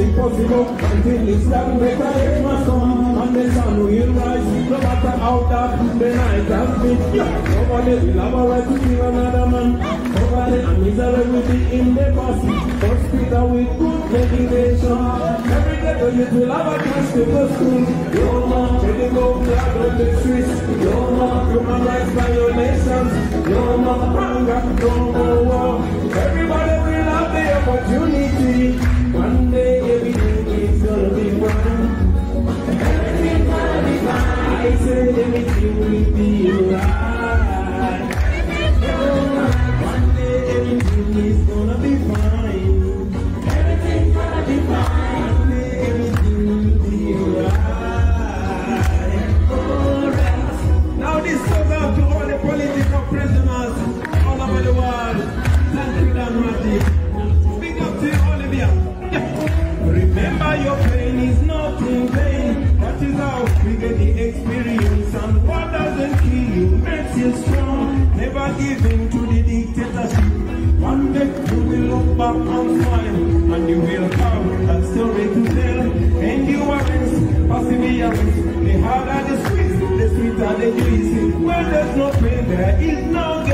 Impossible until it's done. Better yet must come, and the sun will rise. No matter how dark the night has been. Nobody will have a right to kill another man. Nobody and misery will be in the past. But Peter with good meditation. Every day the youth will have a chance to go to school. No more taking go blood on the streets. No more human rights violations. No more anger, no more war. Everybody will have the opportunity. One day everything is gonna be fine. Everything gonna be fine. I said everything will be alright. One day everything is gonna be fine. Everything gonna be fine. One day everything will be alright. Alright. Now this goes out to all the political prisoners all over the world. Thank you, Dan Mati. Big up to Olivia. Remember your pain is not in vain. That is how we get the experience. And what doesn't kill you makes you strong. Never give in to the dictatorship. One day you will look back and smile, and you will have a story to tell. Endurance, perseverance, the harder the squeeze, the sweeter the juice. Where there's no pain, there is no gain.